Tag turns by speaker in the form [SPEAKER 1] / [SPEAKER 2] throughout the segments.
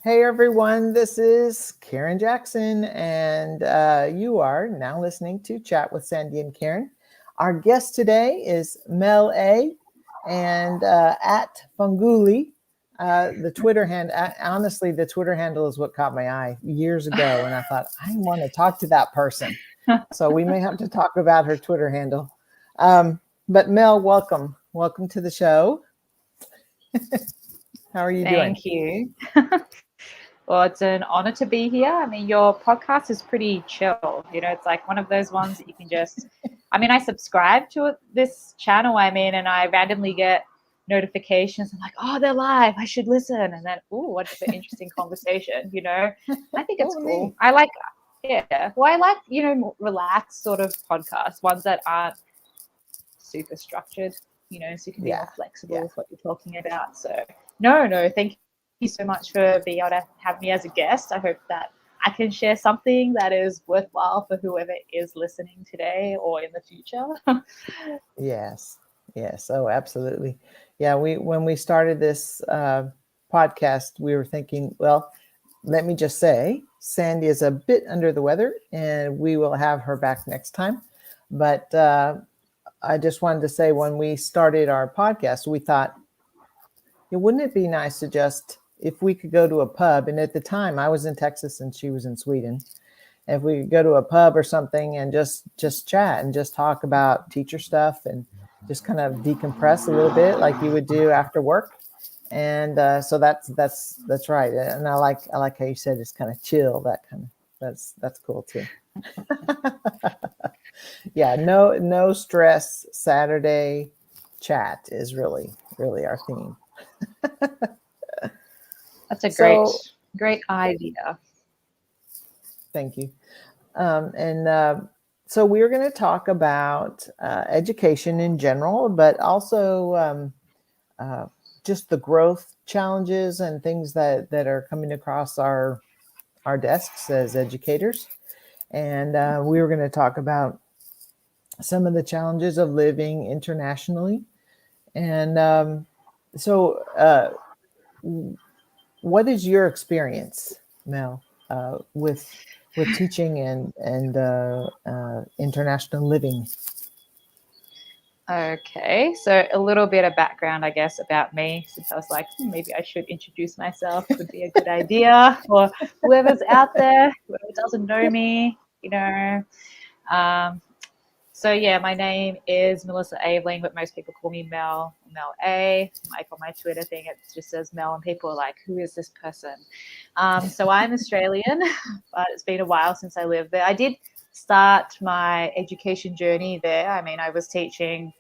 [SPEAKER 1] Hey everyone, this is Karen Jackson, and you are now listening to Chat with Sandy and Karen. Our guest today is Mel A. and at Funguli. The Twitter honestly, the Twitter handle is what caught my eye years ago, and I thought, I want to talk to that person. So we may have to talk about her Twitter handle. But Mel, welcome. Welcome to the show. How are you doing?
[SPEAKER 2] Thank you. Well, it's an honor to be here. I mean, your podcast is pretty chill. It's like one of those ones that you can just, I subscribe to this channel, and I randomly get notifications. I'm like, oh, they're live. I should listen. And then, oh, what an interesting conversation, I think it's cool.
[SPEAKER 1] Neat.
[SPEAKER 2] I like relaxed sort of podcasts, ones that aren't super structured, so you can be more flexible with what you're talking about. So no, thank you so much for being able to have me as a guest. I hope that I can share something that is worthwhile for whoever is listening today or in the future.
[SPEAKER 1] Yes. Oh, absolutely. Yeah. When we started this podcast, we were thinking, well, let me just say, Sandy is a bit under the weather and we will have her back next time. But I just wanted to say, when we started our podcast, we thought, wouldn't it be nice to just, if we could go to a pub, and at the time I was in Texas and she was in Sweden, if we could go to a pub or something and just chat and just talk about teacher stuff and just kind of decompress a little bit like you would do after work. And so that's right. And I like how you said it's kind of chill, that's cool too. Yeah, no stress Saturday chat is really our theme.
[SPEAKER 2] That's a great idea.
[SPEAKER 1] Thank you. So we're going to talk about education in general, but also just the growth challenges and things that are coming across our desks as educators. And we were going to talk about some of the challenges of living internationally. And so what is your experience, Mel, with teaching and international living?
[SPEAKER 2] Okay, so a little bit of background, I guess, about me, since I was like, maybe I should introduce myself, would be a good idea for whoever's out there, whoever doesn't know me, So yeah, my name is Melissa Aveling, but most people call me Mel A. Like on my Twitter thing, it just says Mel, and people are like, who is this person? So I'm Australian, but it's been a while since I lived there. I did start my education journey there. I was teaching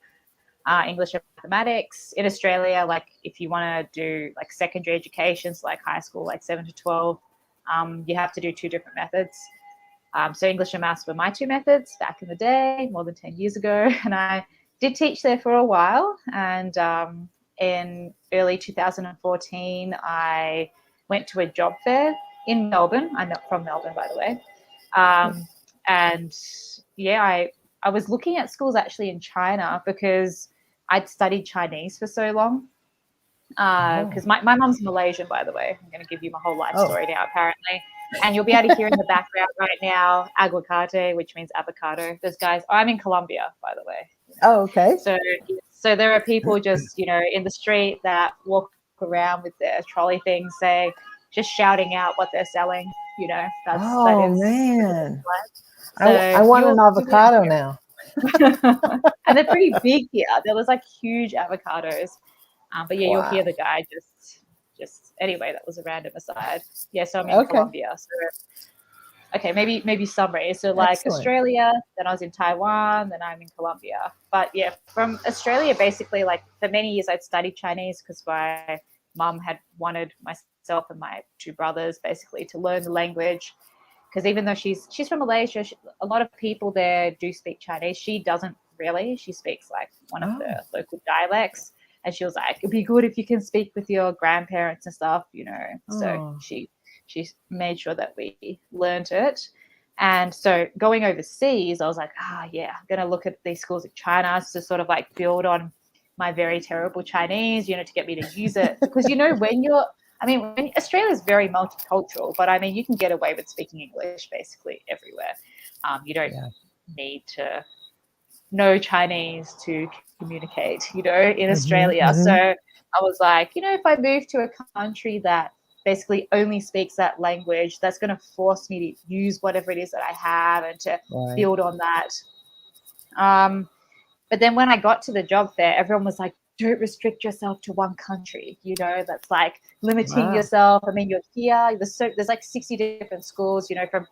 [SPEAKER 2] English and mathematics in Australia. Like if you want to do like secondary education, so like high school, like 7 to 12, you have to do two different methods. So English and maths were my two methods back in the day, more than 10 years ago. And I did teach there for a while. And in early 2014, I went to a job fair in Melbourne. I'm not from Melbourne, by the way. And yeah, I was looking at schools actually in China because I'd studied Chinese for so long. Because my mom's Malaysian, by the way. I'm going to give you my whole life story now, apparently. And you'll be able to hear in the background right now, aguacate, which means avocado. There's guys, I'm in Colombia, by the way.
[SPEAKER 1] Oh, okay.
[SPEAKER 2] So there are people just, in the street that walk around with their trolley things, just shouting out what they're selling, that is.
[SPEAKER 1] Man. So I want an avocado now.
[SPEAKER 2] And they're pretty big here. There was like huge avocados. But yeah, you'll hear the guy just anyway, that was a random aside. Yeah, so I'm in Colombia. So okay, maybe summary. So like Excellent. Australia, then I was in Taiwan, then I'm in Colombia. But yeah, from Australia, basically, like for many years I'd studied Chinese because my mum had wanted myself and my two brothers basically to learn the language. Because even though she's from Malaysia, a lot of people there do speak Chinese. She doesn't really. She speaks like one of the local dialects. And she was like, it'd be good if you can speak with your grandparents and stuff, So she made sure that we learned it. And so going overseas, I was like, I'm going to look at these schools in China to sort of like build on my very terrible Chinese, to get me to use it. Because, when you're I mean, Australia is very multicultural, but I mean, you can get away with speaking English basically everywhere. You don't
[SPEAKER 1] Yeah.
[SPEAKER 2] need to know Chinese to communicate, in
[SPEAKER 1] Hmm.
[SPEAKER 2] Australia. So
[SPEAKER 1] Hmm.
[SPEAKER 2] I was like, if I move to a country that basically only speaks that language, that's going to force me to use whatever it is that I have and to
[SPEAKER 1] Right.
[SPEAKER 2] build on that. But then when I got to the job fair, everyone was like, don't restrict yourself to one country. That's like limiting
[SPEAKER 1] Wow.
[SPEAKER 2] yourself. I mean, you're here. There's like 60 different schools, from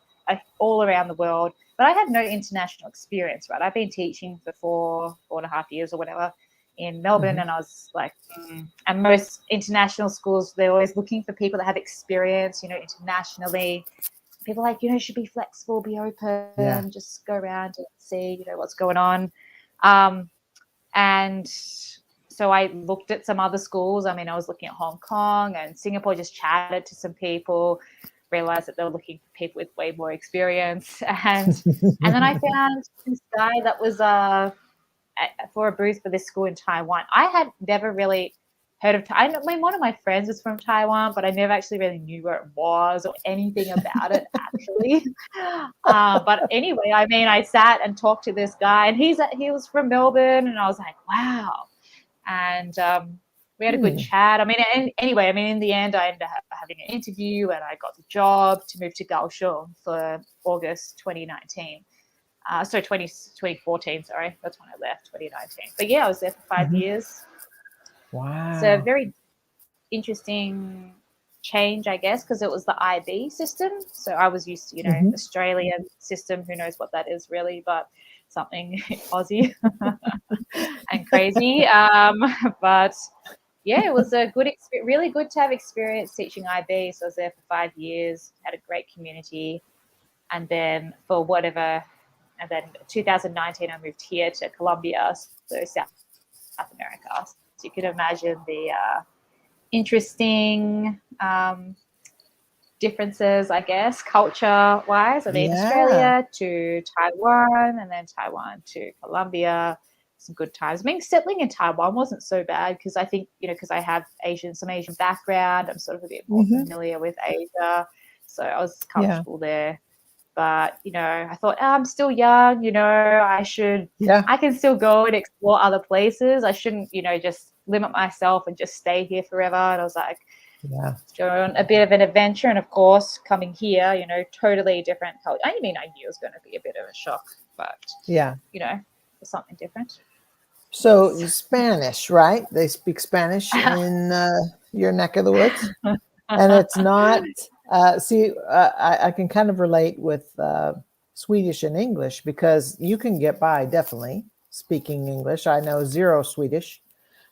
[SPEAKER 2] all around the world. But I had no international experience, right? I've been teaching for 4.5 years or whatever in Melbourne,
[SPEAKER 1] Hmm.
[SPEAKER 2] and I was like, and most international schools, they're always looking for people that have experience, internationally. People like, should be flexible, be
[SPEAKER 1] Yeah.
[SPEAKER 2] open, just go around and see, what's going on. Um, and so I looked at some other schools. I mean, I was looking at Hong Kong and Singapore, just chatted to some people, realized that they were looking for people with way more experience. And then I found this guy that was for a booth for this school in Taiwan. I had never really heard of. I mean, one of my friends was from Taiwan, but I never actually really knew where it was or anything about it actually. But anyway, I mean, I sat and talked to this guy, and he was from Melbourne, and I was like, wow. And we had a good
[SPEAKER 1] Hmm.
[SPEAKER 2] chat. I mean, anyway, I mean, in the end, I ended up having an interview, and I got the job to move to Kaohsiung for August 2019. 2014, sorry. That's when I left, 2019. But yeah, I was there for 5 years. It's a
[SPEAKER 1] Wow.
[SPEAKER 2] very interesting change, I guess, because it was the IB system. So I was used to,
[SPEAKER 1] Hmm.
[SPEAKER 2] Australian system. Who knows what that is really, but something Aussie and crazy. But yeah, it was a good experience, really good to have experience teaching IB. So I was there for 5 years, had a great community. And then for whatever, and then 2019, I moved here to Colombia, so South America. So you can imagine the interesting differences, I guess, culture-wise. I mean,
[SPEAKER 1] Yeah.
[SPEAKER 2] Australia to Taiwan, and then Taiwan to Colombia. Some good times. I mean, settling in Taiwan wasn't so bad because I think, because I have some Asian background. I'm sort of a bit more
[SPEAKER 1] Hmm.
[SPEAKER 2] familiar with Asia, so I was
[SPEAKER 1] Yeah.
[SPEAKER 2] comfortable there. But I thought, I'm still young,
[SPEAKER 1] Yeah.
[SPEAKER 2] I can still go and explore other places. I shouldn't, just limit myself and just stay here forever. And I was like,
[SPEAKER 1] Yeah.
[SPEAKER 2] doing a bit of an adventure. And of course, coming here, totally different culture. I mean, I knew it was going to be a bit of a shock, but,
[SPEAKER 1] Yeah.
[SPEAKER 2] it's something different.
[SPEAKER 1] So Spanish, right? They speak Spanish in your neck of the woods, and it's not. I can kind of relate with Swedish and English because you can get by definitely speaking English. I know zero Swedish.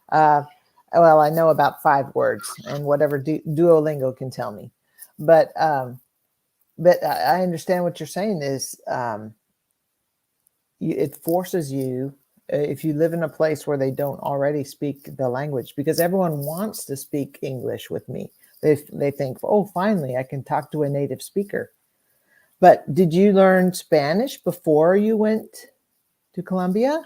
[SPEAKER 1] Uh, well, I know about 5 words and whatever Duolingo can tell me, but I understand what you're saying is it forces you if you live in a place where they don't already speak the language because everyone wants to speak English with me. They think, oh, finally I can talk to a native speaker. But did you learn Spanish before you went to Colombia,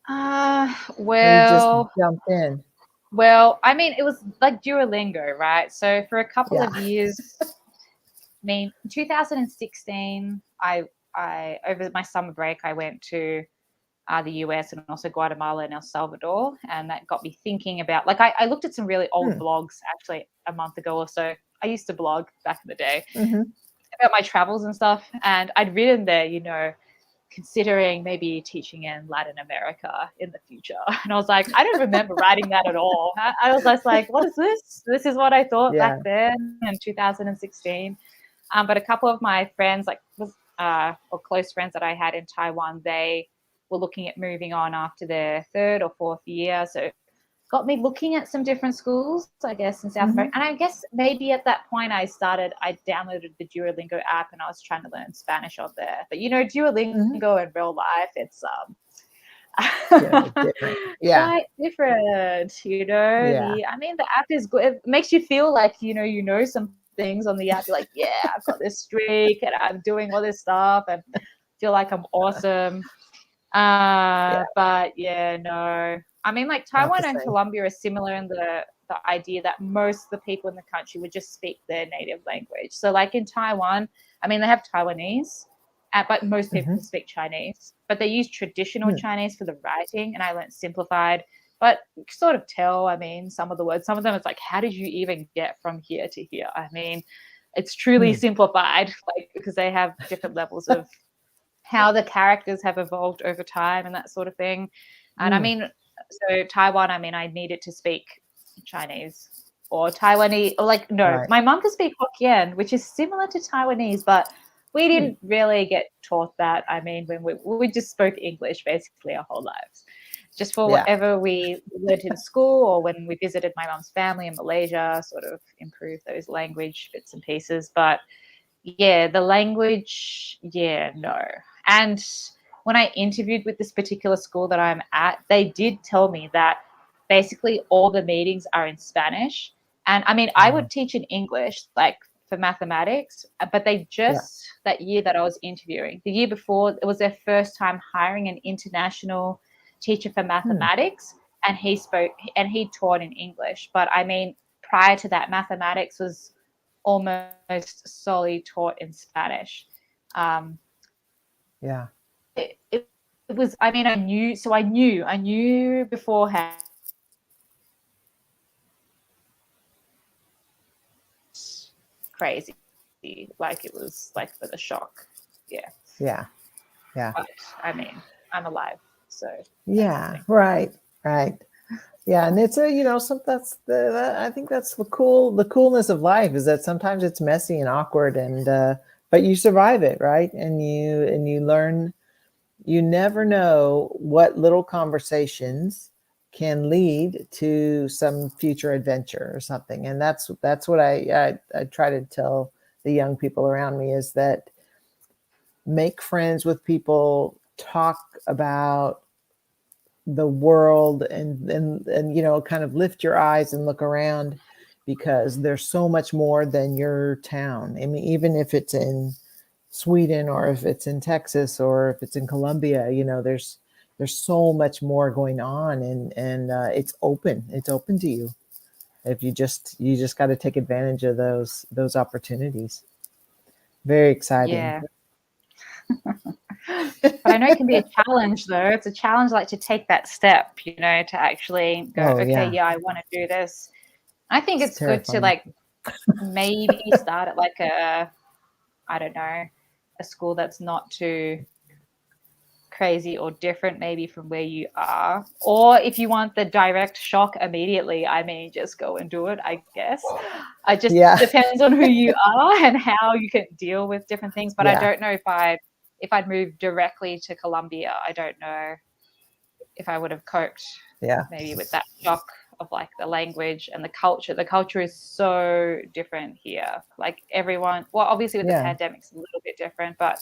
[SPEAKER 2] Uh,
[SPEAKER 1] or you just
[SPEAKER 2] well,
[SPEAKER 1] jumped in?
[SPEAKER 2] well, I mean, it was like Duolingo, right? So for a couple
[SPEAKER 1] Yeah.
[SPEAKER 2] of years, I mean, in 2016, I over my summer break, I went to the US and also Guatemala and El Salvador, and that got me thinking about like I looked at some really old
[SPEAKER 1] Hmm.
[SPEAKER 2] blogs actually a month ago or so. I used to blog back in the day
[SPEAKER 1] Mm-hmm.
[SPEAKER 2] about my travels and stuff, and I'd written there, considering maybe teaching in Latin America in the future. And I was like, I don't remember writing that at all. I was just like, what is this? This is what I thought back
[SPEAKER 1] Yeah.
[SPEAKER 2] then in 2016. But a couple of my friends, like or close friends that I had in Taiwan, they were looking at moving on after their third or fourth year. So got me looking at some different schools, I guess, in South
[SPEAKER 1] Mm-hmm.
[SPEAKER 2] America. And I guess maybe at that point I downloaded the Duolingo app and I was trying to learn Spanish on there. But
[SPEAKER 1] Mm-hmm.
[SPEAKER 2] Duolingo in real life, it's
[SPEAKER 1] Different. Yeah.
[SPEAKER 2] quite different,
[SPEAKER 1] Yeah.
[SPEAKER 2] I mean, the app is good. It makes you feel like some things on the app. You're like, yeah, I've got this streak and I'm doing all this stuff and feel like I'm awesome.
[SPEAKER 1] Yeah.
[SPEAKER 2] But yeah, no. I mean, like
[SPEAKER 1] Not the
[SPEAKER 2] Taiwan and
[SPEAKER 1] same.
[SPEAKER 2] Colombia are similar in the the idea that most of the people in the country would just speak their native language. So like in Taiwan, I mean, they have Taiwanese, but most people speak Chinese, but they use traditional Chinese for the writing, and I learned simplified. But you can sort of tell, I mean, some of the words, some of them it's like, how did you even get from here to here? I mean, it's truly simplified, like, because they have different levels of how the characters have evolved over time and that sort of thing. And I mean, so Taiwan, I mean, I needed to speak Chinese or Taiwanese, or like, no,
[SPEAKER 1] Right.
[SPEAKER 2] my mom could speak Hokkien, which is similar to Taiwanese, but we didn't really get taught that. I mean, when we just spoke English basically our whole lives, just for
[SPEAKER 1] Yeah.
[SPEAKER 2] whatever we learned in school or when we visited my mom's family in Malaysia, sort of improve those language bits and pieces. But yeah, the language, yeah, no. And when I interviewed with this particular school that I'm at, they did tell me that basically all the meetings are in Spanish. And I mean, I would teach in English, like for mathematics, but they just, that year that I was interviewing, the year before, it was their first time hiring an international teacher for mathematics. And he taught in English. But I mean, prior to that, mathematics was almost solely taught in Spanish.
[SPEAKER 1] Yeah.
[SPEAKER 2] It was, I mean, I knew beforehand. Crazy, like it was like for the shock. Yeah.
[SPEAKER 1] Yeah. Yeah.
[SPEAKER 2] But I mean, I'm alive, so
[SPEAKER 1] Yeah. Right. Right. Yeah, and it's that's I think that's the coolness of life is that sometimes it's messy and awkward, and but you survive it, right? And you learn. You never know what little conversations can lead to some future adventure or something, and that's what I try to tell the young people around me is that make friends with people, talk about the world, and kind of lift your eyes and look around, because there's so much more than your town. I mean, even if it's in Sweden or if it's in Texas or if it's in Colombia, there's so much more going on, and it's open to you. If you just got to take advantage of those opportunities. Very exciting.
[SPEAKER 2] yeah. But I know it can be a challenge, though. It's a challenge, like to take that step, to actually go,
[SPEAKER 1] Oh
[SPEAKER 2] okay,
[SPEAKER 1] yeah,
[SPEAKER 2] yeah, I want to do this. I think
[SPEAKER 1] it's
[SPEAKER 2] it's good to
[SPEAKER 1] terrifying.
[SPEAKER 2] like maybe start at like I don't know, a school that's not too crazy or different maybe from where you are. Or if you want the direct shock immediately, I mean, just go and do it, I guess. It just
[SPEAKER 1] Yeah.
[SPEAKER 2] depends on who you are and how you can deal with different things. But I
[SPEAKER 1] Yeah.
[SPEAKER 2] don't know if I'd moved directly to Colombia, I don't know if I would have coped
[SPEAKER 1] Yeah.
[SPEAKER 2] maybe with that shock of like the language and the culture. The culture is so different here. Like everyone, well, obviously with the
[SPEAKER 1] Yeah.
[SPEAKER 2] pandemic's a little bit different, but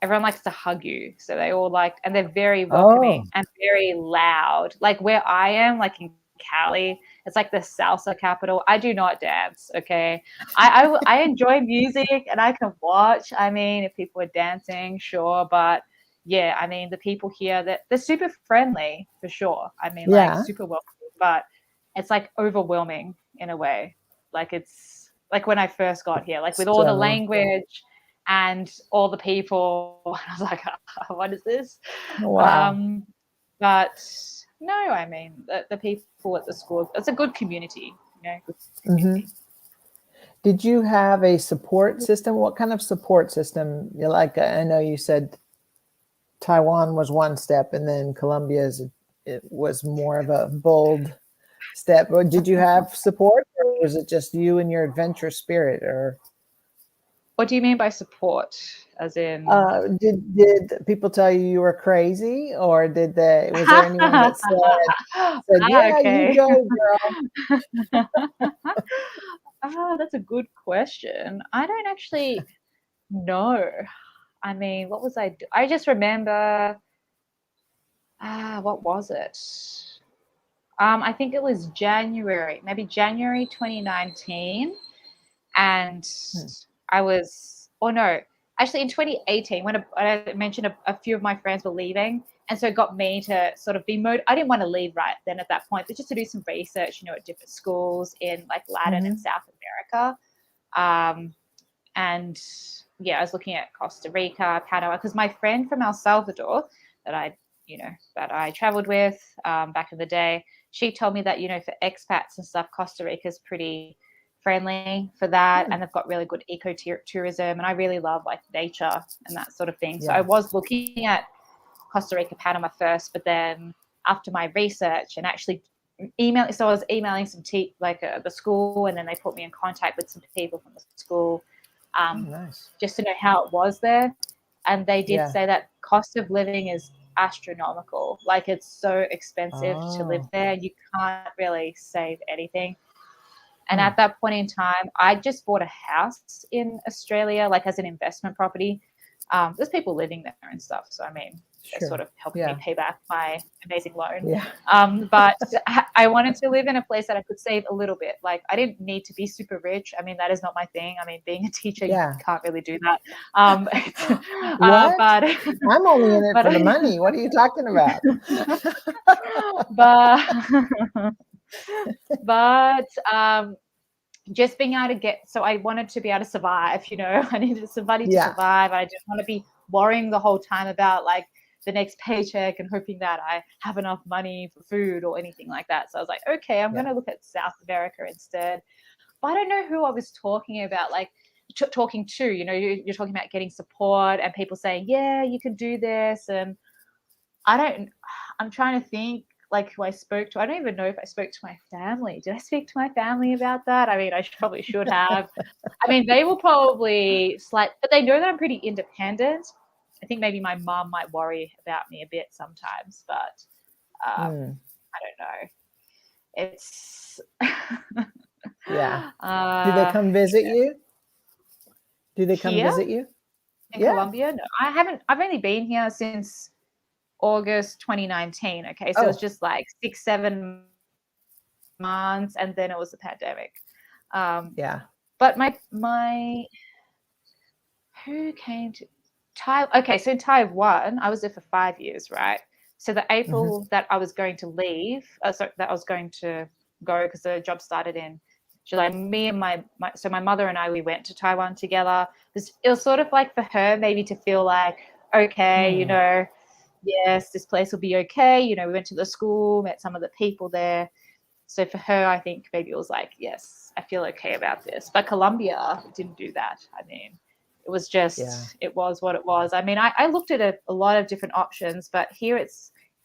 [SPEAKER 2] everyone likes to hug you. So they all like, and they're very
[SPEAKER 1] Oh,
[SPEAKER 2] welcoming and very loud. Like where I am, like in Cali, it's like the salsa capital. I do not dance. Okay. I enjoy music and I can watch. I mean, if people are dancing, sure. But yeah, I mean, the people here, they're super friendly for sure. I mean, like
[SPEAKER 1] yeah.
[SPEAKER 2] super welcoming, but it's like overwhelming in a way. Like it's like when I first got here, like with all the
[SPEAKER 1] So,
[SPEAKER 2] language and all the people. I was like, what is this?
[SPEAKER 1] wow.
[SPEAKER 2] But no, I mean, the people at the school, it's a good community, good
[SPEAKER 1] hmm
[SPEAKER 2] community.
[SPEAKER 1] Did you have a support system? What kind of support system? Like, I know you said Taiwan was one step, and then it was more of a bold step. Or did you have support, or was it just you and your adventure spirit? Or
[SPEAKER 2] What do you mean by support? As in,
[SPEAKER 1] did people tell you were crazy, or was there anyone that said, "Yeah, you
[SPEAKER 2] okay.
[SPEAKER 1] go, girl"?
[SPEAKER 2] That's a good question. I don't actually know. I mean, what was I do? I just remember, what was it? I think it was January, maybe January 2019. And
[SPEAKER 1] Hmm.
[SPEAKER 2] I was, or no, actually in 2018, when I mentioned a few of my friends were leaving, And so it got me to sort of be I didn't want to leave right then at that point, but just to do some research, at different schools in like Latin and South America. And yeah, I was looking at Costa Rica, Panama, because my friend from El Salvador that I traveled with back in the day, she told me that, for expats and stuff, Costa Rica is pretty friendly for that. And they've got really good ecotourism. And I really love like nature and that sort of thing. So I was looking at Costa Rica, Panama first, but then after my research and actually so I was emailing some the school, and then they put me in contact with some people from the school
[SPEAKER 1] nice.
[SPEAKER 2] just to know how it was there. And they did say that cost of living is astronomical. Like, it's so expensive to live there. You can't really save anything. And at that point in time, I just bought a house in Australia, like as an investment property. There's people living there and stuff. So, I mean, they're sort of helping me pay back my amazing loan. But I wanted to live in a place that I could save a little bit. Like, I didn't need to be super rich. I mean, that is not my thing. I mean, being a teacher, you can't really do that.
[SPEAKER 1] What?
[SPEAKER 2] But
[SPEAKER 1] I'm only in it for the money. What are you talking about?
[SPEAKER 2] but just being able to so I wanted to be able to survive, I needed some money to survive. I didn't want to be worrying the whole time about like the next paycheck and hoping that I have enough money for food or anything like that. So I was like, okay, I'm going to look at South America instead. But I don't know who I was talking about, like talking to, you're talking about getting support and people saying, yeah, you can do this. And I'm trying to think like who I spoke to. I don't even know if I spoke to my family. Did I speak to my family about that? I mean, I probably should have. I mean, they will probably but they know that I'm pretty independent. I think maybe my mom might worry about me a bit sometimes, but I don't know. It's
[SPEAKER 1] Do they come visit you? Do they come visit you?
[SPEAKER 2] In Colombia? No, I haven't. I've only been here since August 2019. Okay, so it was just like 6-7 months, and then it was the pandemic. But my who came to Taiwan? Okay, so in Taiwan, I was there for 5 years, right? So the April that I was going to leave, that I was going to go because the job started in July. Me and my mother and I, we went to Taiwan together. It was sort of like for her maybe to feel like, okay, yes, this place will be okay. We went to the school, met some of the people there. So for her, I think maybe it was like, yes, I feel okay about this. But Colombia didn't do that. I mean, it was just, it was what it was. I mean, I looked at a lot of different options, but here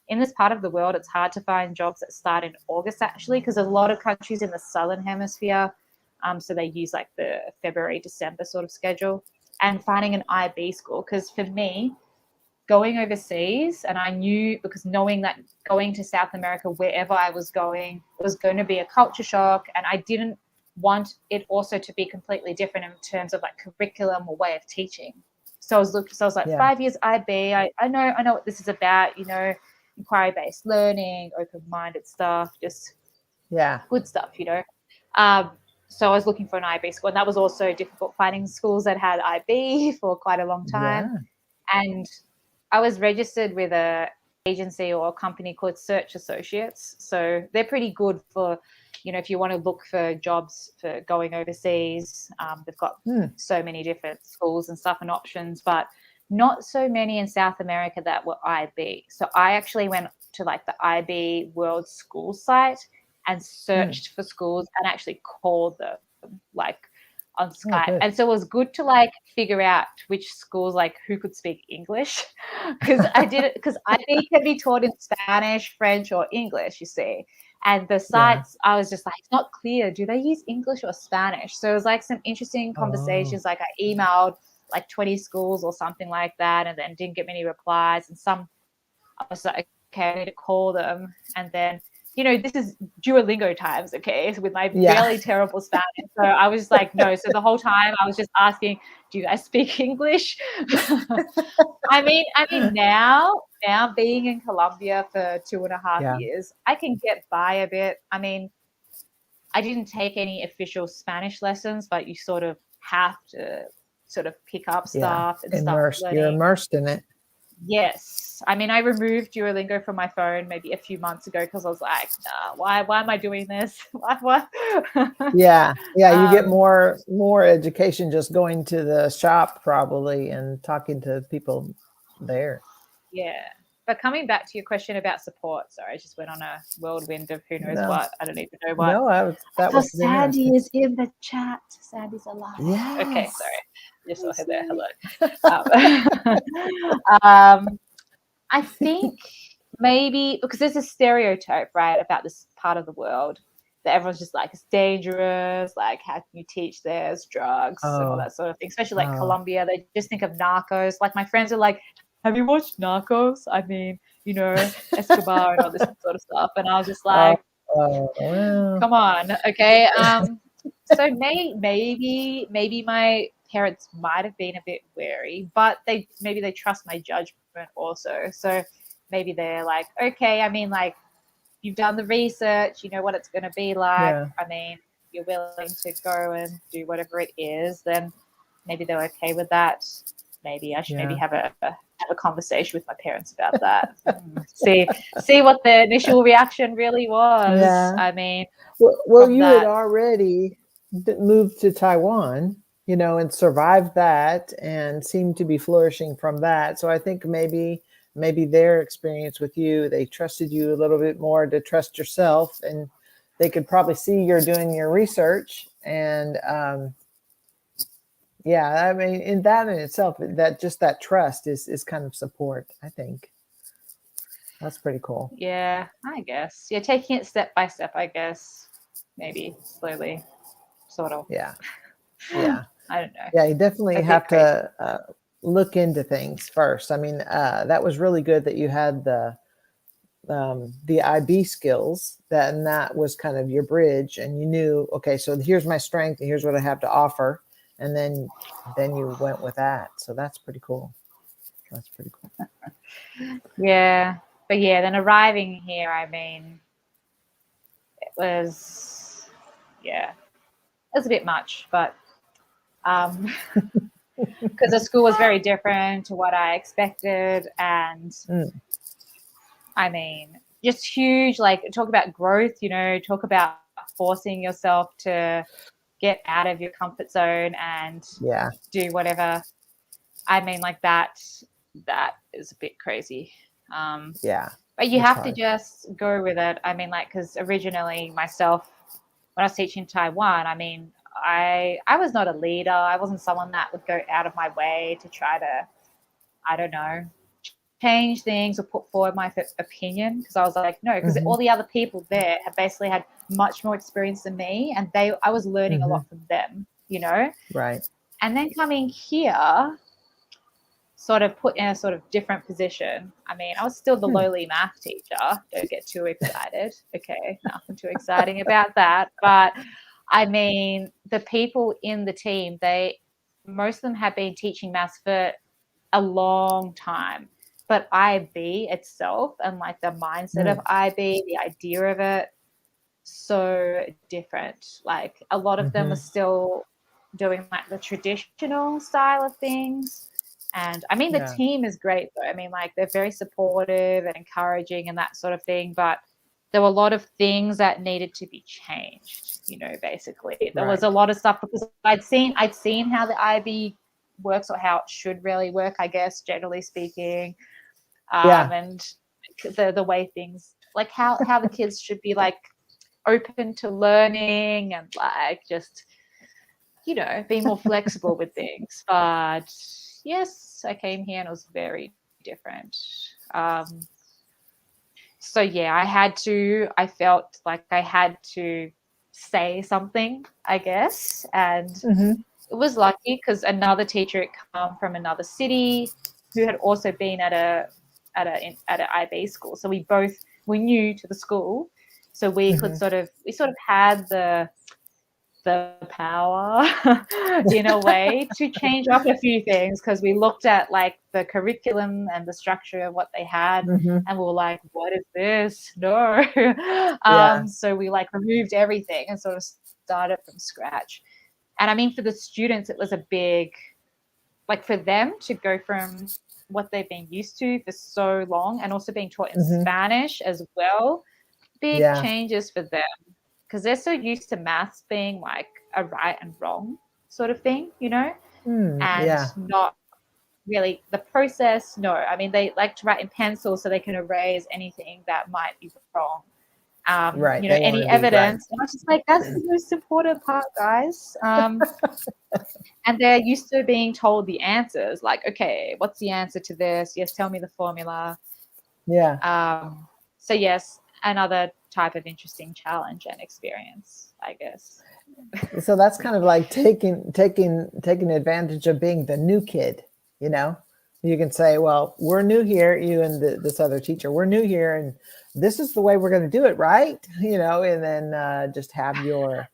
[SPEAKER 2] in this part of the world, it's hard to find jobs that start in August, actually, because there's a lot of countries in the southern hemisphere. So they use like the February, December sort of schedule, and finding an IB school. Because for me, going overseas, and I knew, because knowing that going to South America, wherever I was going, it was going to be a culture shock, and I didn't want it also to be completely different in terms of like curriculum or way of teaching. So I was like 5 years IB. I know what this is about, inquiry-based learning, open-minded stuff, just good stuff, So I was looking for an IB school, and that was also difficult, finding schools that had IB for quite a long time. And I was registered with a agency or a company called Search Associates. So they're pretty good for, if you want to look for jobs for going overseas. They've got so many different schools and stuff and options, but not so many in South America that were IB. So I actually went to like the IB World School site and searched for schools and actually called them like on Skype. And so it was good to like figure out which schools, like who could speak English, because IB can be taught in Spanish, French, or English, you see. And the sites, I was just like, it's not clear. Do they use English or Spanish? So it was like some interesting conversations. Like I emailed like 20 schools or something like that, and then didn't get many replies. And I was like, okay, I need to call them. And then, this is Duolingo times, okay, with my really terrible Spanish. So I was like, no. So the whole time I was just asking, do you guys speak English? I mean, now being in Colombia for 2.5 years, I can get by a bit. I mean, I didn't take any official Spanish lessons, but you sort of have to sort of pick up stuff and
[SPEAKER 1] You're immersed in it.
[SPEAKER 2] Yes. I mean, I removed Duolingo from my phone maybe a few months ago because I was like, nah, why am I doing this? What?
[SPEAKER 1] Yeah, yeah, you get
[SPEAKER 2] um,
[SPEAKER 1] more education just going to the shop probably and talking to people there.
[SPEAKER 2] yeah. But coming back to your question about support, sorry, I just went on a whirlwind of who knows
[SPEAKER 1] No,
[SPEAKER 2] what. I don't even know what.
[SPEAKER 1] no, that
[SPEAKER 2] Oh,
[SPEAKER 1] was
[SPEAKER 2] Sandy
[SPEAKER 1] interesting.
[SPEAKER 2] is in the chat. Sandy's alive. Okay, sorry.
[SPEAKER 1] Yes.
[SPEAKER 2] Just saw
[SPEAKER 1] Hi,
[SPEAKER 2] her there.
[SPEAKER 1] Sandy.
[SPEAKER 2] Hello. I think maybe because there's a stereotype, right, about this part of the world that everyone's just like, it's dangerous. Like, how can you teach there's drugs and all
[SPEAKER 1] Oh,
[SPEAKER 2] that sort of thing? Especially like
[SPEAKER 1] oh,
[SPEAKER 2] Colombia, they just think of narcos. Like, my friends are like, have you watched Narcos? I mean, Escobar and all this sort of stuff. And I was just
[SPEAKER 1] oh,
[SPEAKER 2] like,
[SPEAKER 1] oh, well,
[SPEAKER 2] come on, okay. So maybe my parents might have been a bit wary, but maybe they trust my judgment also. So maybe they're like, okay, I mean, like, you've done the research, you know what it's going to be like.
[SPEAKER 1] yeah,
[SPEAKER 2] I mean, you're willing to go and do whatever it is, then maybe they're okay with that. Maybe I should maybe
[SPEAKER 1] yeah,
[SPEAKER 2] have a conversation with my parents about that. See what the initial reaction really was.
[SPEAKER 1] yeah.
[SPEAKER 2] I mean,
[SPEAKER 1] Well,
[SPEAKER 2] from
[SPEAKER 1] you had
[SPEAKER 2] that,
[SPEAKER 1] already moved to Taiwan, and survived that and seemed to be flourishing from that. So I think maybe their experience with you, they trusted you a little bit more to trust yourself, and they could probably see you're doing your research. And yeah, I mean, in that in itself, that just that trust is kind of support. I think that's pretty cool.
[SPEAKER 2] yeah, I guess. Yeah, taking it step by step, I guess. Maybe slowly, sort of.
[SPEAKER 1] Yeah, yeah.
[SPEAKER 2] I don't know.
[SPEAKER 1] Yeah, you definitely
[SPEAKER 2] A bit
[SPEAKER 1] have
[SPEAKER 2] crazy.
[SPEAKER 1] to look into things first. I mean, that was really good that you had the IB skills, and that was kind of your bridge, and you knew, okay, so here's my strength, and here's what I have to offer, and then you went with that. So that's pretty cool. That's pretty cool.
[SPEAKER 2] Yeah, but yeah, then arriving here, I mean, it was, yeah, it was a bit much, but um, because the school was very different to what I expected, and
[SPEAKER 1] Mm,
[SPEAKER 2] I mean, just huge. Like, talk about growth, talk about forcing yourself to get out of your comfort zone and
[SPEAKER 1] yeah,
[SPEAKER 2] do whatever. I mean, like that is a bit crazy.
[SPEAKER 1] yeah,
[SPEAKER 2] But you
[SPEAKER 1] it's
[SPEAKER 2] have to
[SPEAKER 1] hard.
[SPEAKER 2] just go with it. I mean, like, because originally myself, when I was teaching Taiwan, I mean, I was not a leader. I wasn't someone that would go out of my way to try to, I don't know, change things or put forward my opinion, because I was like, no, because
[SPEAKER 1] Hmm.
[SPEAKER 2] all the other people there have basically had much more experience than me, and I was learning a
[SPEAKER 1] Hmm.
[SPEAKER 2] lot from them.
[SPEAKER 1] Right.
[SPEAKER 2] And then coming here, sort of put in a sort of different position. I mean, I was still the
[SPEAKER 1] Hmm.
[SPEAKER 2] lowly math teacher. Don't get too excited. Okay, nothing too exciting about that. But I mean, the people in the team, most of them have been teaching maths for a long time. But IB itself and like the mindset of
[SPEAKER 1] Mm,
[SPEAKER 2] IB, the idea of it, so different. Like, a lot of them are
[SPEAKER 1] hmm.
[SPEAKER 2] still doing like the traditional style of things. And I mean, the
[SPEAKER 1] Yeah,
[SPEAKER 2] team is great though. I mean, like, they're very supportive and encouraging and that sort of thing. But there were a lot of things that needed to be changed, basically. There was a
[SPEAKER 1] right.
[SPEAKER 2] lot of stuff because I'd seen how the IB works, or how it should really work, I guess, generally speaking.
[SPEAKER 1] Yeah.
[SPEAKER 2] And the way things, like, how the kids should be like open to learning and like just be more flexible with things. But yes, I came here and it was very different. So yeah, I felt like I had to say something, I guess. And
[SPEAKER 1] Hmm.
[SPEAKER 2] it was lucky because another teacher had come from another city who had also been at an IB school. So we new to the school, so
[SPEAKER 1] Hmm.
[SPEAKER 2] we sort of had the power in a way to change up a few things, because we looked at like the curriculum and the structure of what they had,
[SPEAKER 1] Hmm.
[SPEAKER 2] and we were like, what is this? No.
[SPEAKER 1] Yeah.
[SPEAKER 2] So we like removed everything and sort of started from scratch. And I mean, for the students, it was a big, like, for them to go from what they've been used to for so long, and also being taught in
[SPEAKER 1] Mm-hmm.
[SPEAKER 2] Spanish as well. Big
[SPEAKER 1] Yeah.
[SPEAKER 2] changes for them because they're so used to maths being like a right and wrong sort of thing, and
[SPEAKER 1] Yeah.
[SPEAKER 2] not really the process. No, I mean, they like to write in pencil so they can erase anything that might be wrong.
[SPEAKER 1] Right. They want
[SPEAKER 2] Any
[SPEAKER 1] to be right.
[SPEAKER 2] evidence. And I was just like, that's the most important part, guys. And they're used to being told the answers, like, okay, what's the answer to this? Yes, tell me the formula.
[SPEAKER 1] Yeah.
[SPEAKER 2] So yes, another type of interesting challenge and experience, I guess.
[SPEAKER 1] So that's kind of like taking advantage of being the new kid, you know. You can say, well, we're new here, you and this other teacher, we're new here, and this is the way we're going to do it, right? And then just have your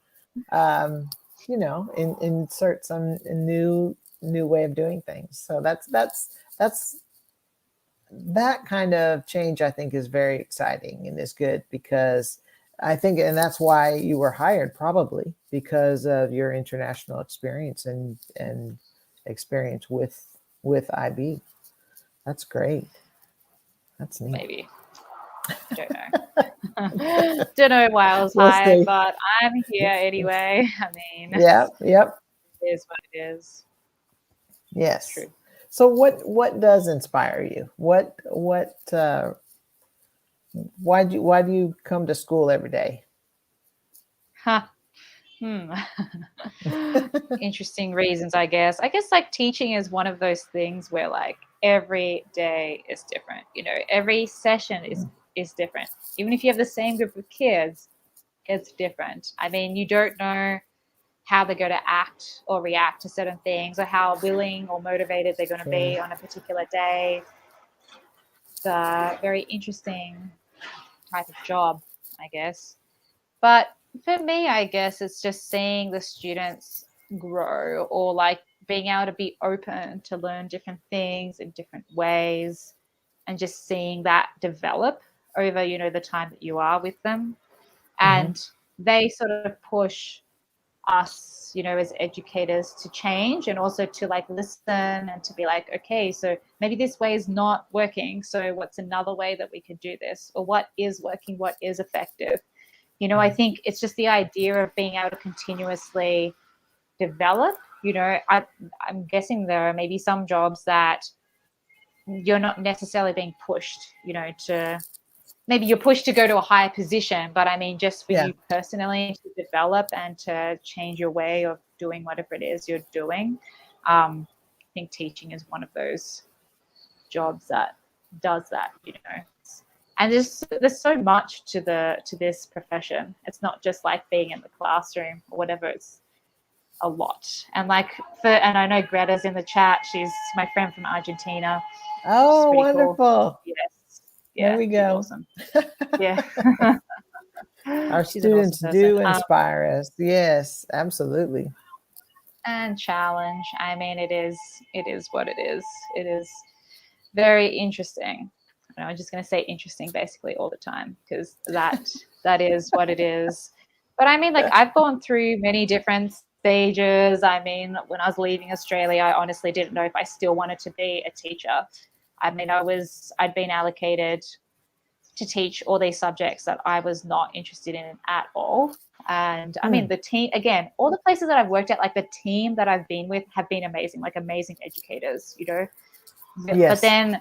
[SPEAKER 1] insert some new way of doing things. So that's that kind of change, I think, is very exciting and is good, because I think, and that's why you were hired, probably because of your international experience and experience with IB. That's great. That's neat.
[SPEAKER 2] Maybe. Don't know. Don't know why I was
[SPEAKER 1] We'll
[SPEAKER 2] hired,
[SPEAKER 1] see.
[SPEAKER 2] but I'm here anyway. I mean,
[SPEAKER 1] Yeah. Yep.
[SPEAKER 2] it is what it is. It's
[SPEAKER 1] Yes.
[SPEAKER 2] true.
[SPEAKER 1] So what does inspire you? What why do you come to school every day?
[SPEAKER 2] Huh. Hmm. Interesting reasons, I guess. I guess like teaching is one of those things where like every day is different. Every session is different. Even if you have the same group of kids, it's different. I mean, you don't know how they're going to act or react to certain things, or how willing or motivated they're going to
[SPEAKER 1] Sure.
[SPEAKER 2] be on a particular day. It's a very interesting type of job, I guess. But for me, I guess it's just seeing the students grow, or like being able to be open to learn different things in different ways, and just seeing that develop over, the time that you are with them.
[SPEAKER 1] Mm-hmm.
[SPEAKER 2] And they sort of push us, as educators to change, and also to like listen and to be like, okay, so maybe this way is not working. So what's another way that we could do this? Or what is working? What is effective? I think it's just the idea of being able to continuously develop. I'm guessing there are maybe some jobs that you're not necessarily being pushed, to maybe you're pushed to go to a higher position, but I mean, just for
[SPEAKER 1] Yeah.
[SPEAKER 2] you personally to develop and to change your way of doing whatever it is you're doing. I think teaching is one of those jobs that does that, and there's so much to this profession. It's not just like being in the classroom or whatever. It's a lot. And and I know Greta's in the chat. She's my friend from Argentina. She's
[SPEAKER 1] Oh,
[SPEAKER 2] pretty cool.
[SPEAKER 1] wonderful.
[SPEAKER 2] Yes.
[SPEAKER 1] There
[SPEAKER 2] Yeah,
[SPEAKER 1] we
[SPEAKER 2] she's
[SPEAKER 1] go.
[SPEAKER 2] awesome. Yeah.
[SPEAKER 1] Our
[SPEAKER 2] She's an awesome
[SPEAKER 1] students
[SPEAKER 2] person.
[SPEAKER 1] do inspire us. Yes, absolutely.
[SPEAKER 2] And challenge. I mean, it is what it is. It is very interesting. I'm just going to say interesting basically all the time, because that is what it is. But I mean, like, I've gone through many different stages. I mean, when I was leaving Australia, I honestly didn't know if I still wanted to be a teacher. I mean, I'd been allocated to teach all these subjects that I was not interested in at all. And I mean,
[SPEAKER 1] Hmm.
[SPEAKER 2] the team, again, all the places that I've worked at, like the team that I've been with have been amazing, like amazing educators. But
[SPEAKER 1] Yes.
[SPEAKER 2] then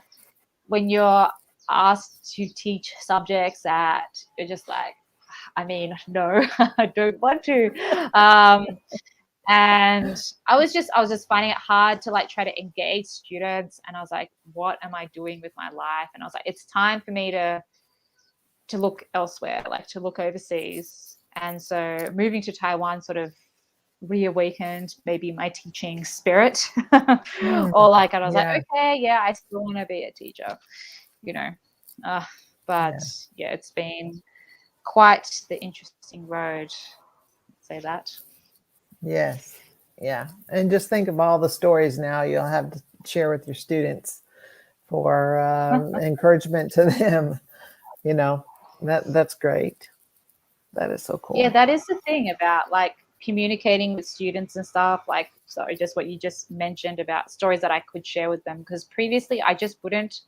[SPEAKER 2] when you're asked to teach subjects that you're just like, I mean, no, I don't want to. And I was just finding it hard to like try to engage students. And I was like, what am I doing with my life? And I was like, it's time for me to look elsewhere, like to look overseas. And so moving to Taiwan sort of reawakened maybe my teaching spirit.
[SPEAKER 1] Hmm.
[SPEAKER 2] Or like, and I was like,
[SPEAKER 1] Yeah.
[SPEAKER 2] okay, yeah, I still want to be a teacher, you know. Uh, but
[SPEAKER 1] Yeah.
[SPEAKER 2] yeah, it's been quite the interesting road. Say that.
[SPEAKER 1] Yes. Yeah. And just think of all the stories now you'll have to share with your students for encouragement to them. You know, that's great. That is so
[SPEAKER 2] Yeah,
[SPEAKER 1] cool.
[SPEAKER 2] that is the thing about like communicating with students and stuff, like, sorry, just what you just mentioned about stories that I could share with them, because previously I just wouldn't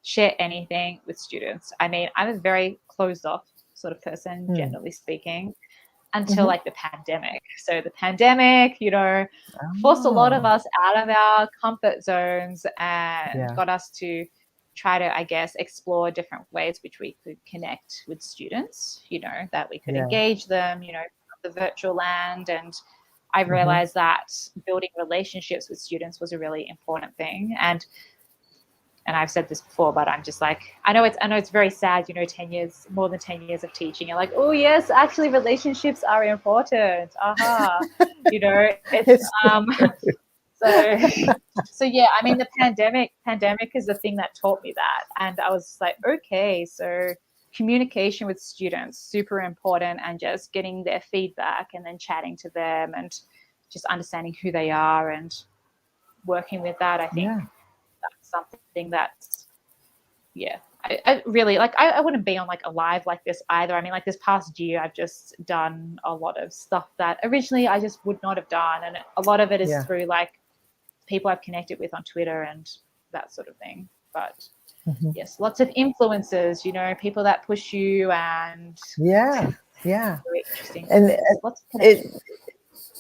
[SPEAKER 2] share anything with students. I mean, I'm a very closed off sort of person, generally speaking, until like the pandemic. So the pandemic, forced a lot of
[SPEAKER 1] Oh,
[SPEAKER 2] us out of our comfort zones and
[SPEAKER 1] yeah,
[SPEAKER 2] got us to try to, I guess, explore different ways which we could connect with students, that we could
[SPEAKER 1] yeah.
[SPEAKER 2] engage them, the virtual land. And I
[SPEAKER 1] Hmm.
[SPEAKER 2] realized that building relationships with students was a really important thing. And I've said this before, but I'm just like, I know it's very sad, 10 years, more than 10 years of teaching. You're like, oh yes, actually relationships are important. Aha. It's
[SPEAKER 1] It's
[SPEAKER 2] so so yeah, I mean the pandemic is the thing that taught me that. And I was like, okay, so communication with students, super important, and just getting their feedback and then chatting to them and just understanding who they are and working with that. I think
[SPEAKER 1] yeah,
[SPEAKER 2] that's something that's, yeah, I really like, I wouldn't be on like a live like this either. I mean, like this past year I've just done a lot of stuff that originally I just would not have done, and a lot of it is
[SPEAKER 1] yeah.
[SPEAKER 2] through like people I've connected with on Twitter and that sort of thing. But
[SPEAKER 1] Hmm.
[SPEAKER 2] yes, lots of influencers, people that push you, and
[SPEAKER 1] Yeah, yeah.
[SPEAKER 2] very interesting.
[SPEAKER 1] And
[SPEAKER 2] Yes, lots of
[SPEAKER 1] it,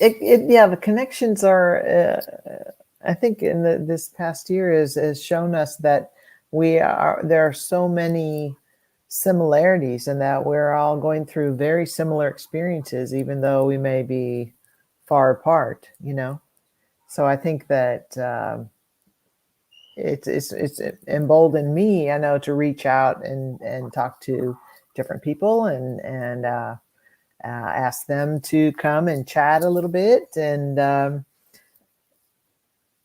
[SPEAKER 2] connections.
[SPEAKER 1] yeah, the connections are. I think in this past year has shown us that there are so many similarities, and that we're all going through very similar experiences, even though we may be far apart. So I think that it's emboldened me, I know, to reach out and talk to different people and ask them to come and chat a little bit. And I'm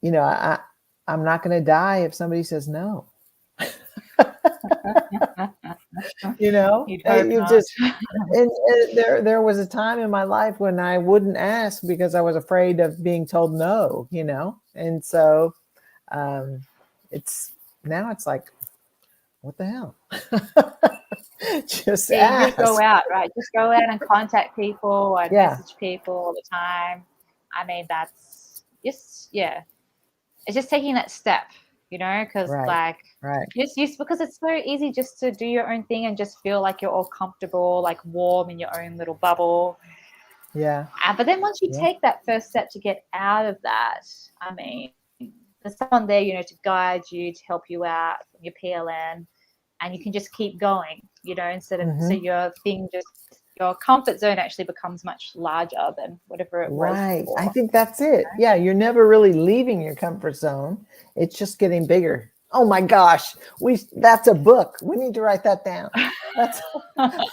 [SPEAKER 1] not going to die if somebody says no.
[SPEAKER 2] You'd hope
[SPEAKER 1] You
[SPEAKER 2] not.
[SPEAKER 1] just and there was a time in my life when I wouldn't ask because I was afraid of being told no. And so um, it's now it's like, what the hell? Just
[SPEAKER 2] Yeah, you just go
[SPEAKER 1] ask.
[SPEAKER 2] out, right? Just go out and contact people and
[SPEAKER 1] Yeah.
[SPEAKER 2] message people all the time. I mean, that's just, yeah, it's just taking that step, because
[SPEAKER 1] Right.
[SPEAKER 2] like,
[SPEAKER 1] Right.
[SPEAKER 2] just because it's so easy just to do your own thing and just feel like you're all comfortable, like warm in your own little bubble.
[SPEAKER 1] Yeah.
[SPEAKER 2] But then once you
[SPEAKER 1] Yeah.
[SPEAKER 2] take that first step to get out of that, I mean, there's someone there, to guide you, to help you out from your PLN, and you can just keep going, instead of, so
[SPEAKER 1] Hmm.
[SPEAKER 2] your comfort zone actually becomes much larger than whatever it was
[SPEAKER 1] Right. I
[SPEAKER 2] before.
[SPEAKER 1] think that's it. Yeah. You're never really leaving your comfort zone. It's just getting bigger. Oh my gosh. That's a book. We need to write that down. That's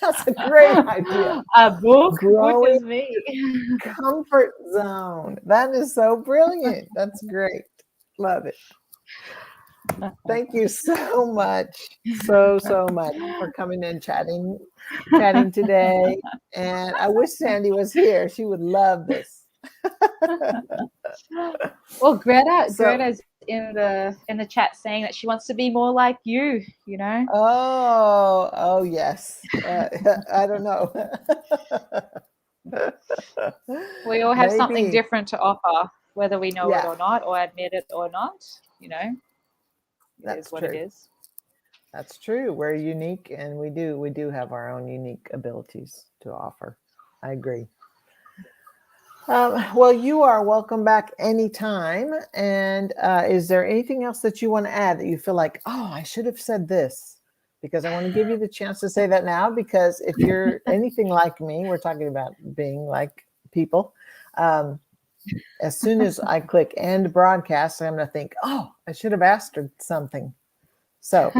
[SPEAKER 1] that's a great idea.
[SPEAKER 2] A book,
[SPEAKER 1] Growing
[SPEAKER 2] goodness me.
[SPEAKER 1] comfort zone. That is so brilliant. That's great. Love it. Thank you so much. So much for coming and chatting today. And I wish Sandy was here. She would love this.
[SPEAKER 2] Well,
[SPEAKER 1] So,
[SPEAKER 2] Greta's in the chat saying that she wants to be more like you,
[SPEAKER 1] oh yes. I don't know.
[SPEAKER 2] We all have something
[SPEAKER 1] Maybe.
[SPEAKER 2] different to offer, whether we know it
[SPEAKER 1] Yeah,
[SPEAKER 2] or not, or admit it or not. It is
[SPEAKER 1] that's
[SPEAKER 2] what it
[SPEAKER 1] true.
[SPEAKER 2] is.
[SPEAKER 1] That's true. We're unique, and we do have our own unique abilities to offer. I agree. Well, you are welcome back anytime. And is there anything else that you want to add that you feel like, oh, I should have said this? Because I want to give you the chance to say that now. Because if you're anything like me, we're talking about being like people. Um, as soon as I click end broadcast, I'm going to think, oh, I should have asked her something. So,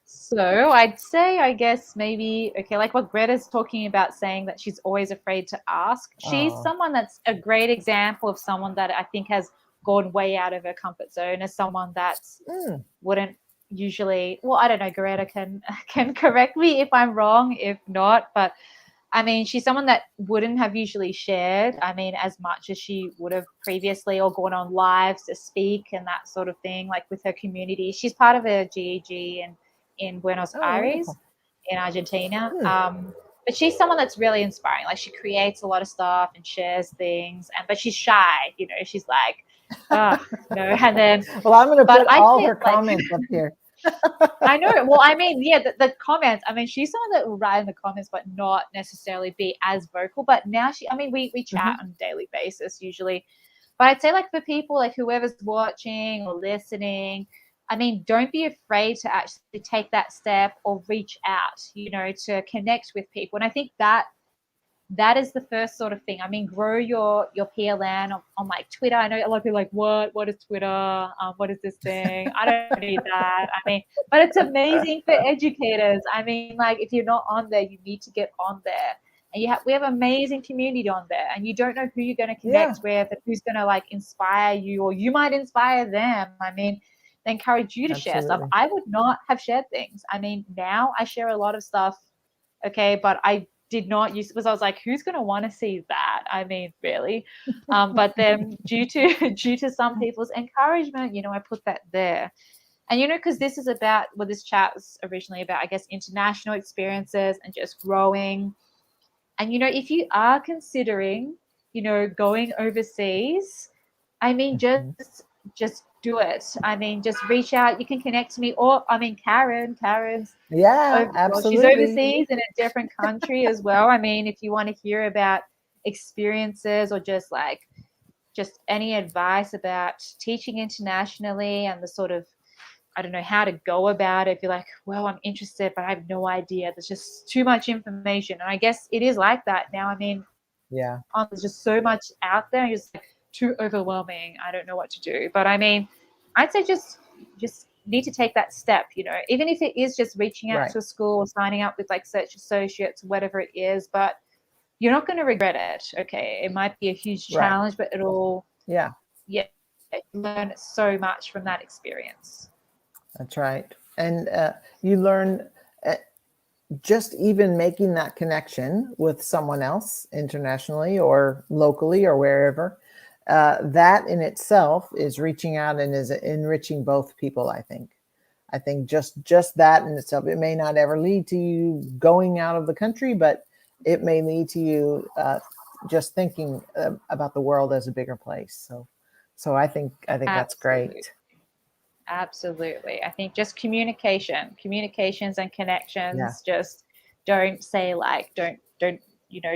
[SPEAKER 2] So I'd say, I guess maybe, okay, like what Greta's talking about, saying that she's always afraid to ask. She's
[SPEAKER 1] oh,
[SPEAKER 2] someone that's a great example of someone that I think has gone way out of her comfort zone, as someone that
[SPEAKER 1] mm,
[SPEAKER 2] wouldn't usually, well, I don't know, Greta can correct me if I'm wrong, if not, but I mean, she's someone that wouldn't have usually shared, I mean, as much as she would have previously, or gone on lives to speak and that sort of thing, like with her community. She's part of a GEG in Buenos
[SPEAKER 1] oh,
[SPEAKER 2] Aires
[SPEAKER 1] wonderful.
[SPEAKER 2] in Argentina.
[SPEAKER 1] Mm,
[SPEAKER 2] but she's someone that's really inspiring. Like she creates a lot of stuff and shares things, and but she's shy. She's like, oh no, and then
[SPEAKER 1] Well, I'm going to
[SPEAKER 2] but
[SPEAKER 1] put
[SPEAKER 2] I
[SPEAKER 1] all
[SPEAKER 2] think
[SPEAKER 1] her
[SPEAKER 2] like
[SPEAKER 1] comments up here.
[SPEAKER 2] I know. Well, I mean, yeah, the comments. I mean, she's someone that will write in the comments, but not necessarily be as vocal. But now I mean, we chat
[SPEAKER 1] Mhm.
[SPEAKER 2] on a daily basis usually. But I'd say like for people like whoever's watching or listening, I mean, don't be afraid to actually take that step or reach out, to connect with people. And I think that is the first sort of thing. I mean, grow your PLN on like Twitter. I know a lot of people are like, what is Twitter? What is this thing? I don't need that. I mean, but it's amazing for educators. I mean, like if you're not on there, you need to get on there. And we have amazing community on there, and you don't know who you're going to
[SPEAKER 1] Yeah,
[SPEAKER 2] connect with and who's going to like inspire you, or you might inspire them. I mean, they encourage you to share stuff.
[SPEAKER 1] absolutely.
[SPEAKER 2] I would not have shared things. I mean, now I share a lot of stuff, okay, but I did not use because I was like, who's going to want to see that? I mean, really. But then due to due to some people's encouragement, I put that there. And because this is about this chat was originally about, I guess, international experiences and just growing. And if you are considering, going overseas, I mean,
[SPEAKER 1] Mhm.
[SPEAKER 2] just do it. I mean, just reach out. You can connect to me, or I mean, Karen's
[SPEAKER 1] Yeah,
[SPEAKER 2] well, she's
[SPEAKER 1] absolutely.
[SPEAKER 2] overseas in a different country as well. I mean, if you want to hear about experiences or just any advice about teaching internationally and the sort of, I don't know how to go about it. If you're like, well, I'm interested, but I have no idea. There's just too much information. And I guess it is like that now. I mean,
[SPEAKER 1] Yeah,
[SPEAKER 2] there's just so much out there. It's like too overwhelming. I don't know what to do. But I mean, I'd say just need to take that step, even if it is just reaching out
[SPEAKER 1] right,
[SPEAKER 2] to a school or signing up with like search associates, whatever it is, but you're not going to regret it. Okay. It might be a huge
[SPEAKER 1] right.
[SPEAKER 2] challenge, but
[SPEAKER 1] Yeah,
[SPEAKER 2] yeah, learn so much from that experience.
[SPEAKER 1] that's right. And you learn uh, just even making that connection with someone else internationally or locally or wherever. That in itself is reaching out and is enriching both people. I think just that in itself, it may not ever lead to you going out of the country, but it may lead to you just thinking about the world as a bigger place. So I think that's
[SPEAKER 2] Absolutely.
[SPEAKER 1] great.
[SPEAKER 2] Absolutely. I think just communications and
[SPEAKER 1] Yeah.
[SPEAKER 2] connections, just don't say like, don't,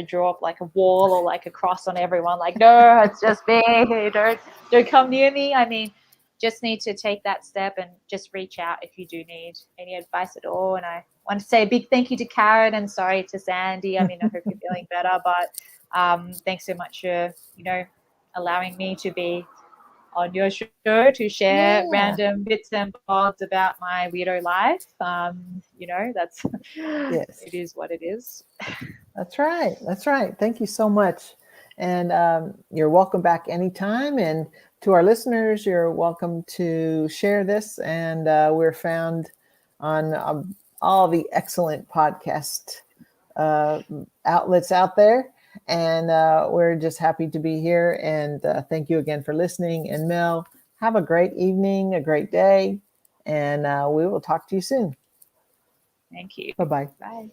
[SPEAKER 2] draw up like a wall or like a cross on everyone. Like, no, it's just me. Don't come near me. I mean, just need to take that step and just reach out if you do need any advice at all. And I want to say a big thank you to Karen and sorry to Sandy. I mean, I hope you're feeling better, but thanks so much for, allowing me to be on your show to share
[SPEAKER 1] Yeah.
[SPEAKER 2] random bits and bobs about my weirdo life. That's
[SPEAKER 1] Yes.
[SPEAKER 2] it is what it is.
[SPEAKER 1] That's right. That's right. Thank you so much. And you're welcome back anytime. And to our listeners, you're welcome to share this. And we're found on all the excellent podcast uh, outlets out there. And we're just happy to be here. And thank you again for listening. And Mel, have a great evening, a great day. And we will talk to you soon.
[SPEAKER 2] Thank you.
[SPEAKER 1] Bye bye.
[SPEAKER 2] Bye.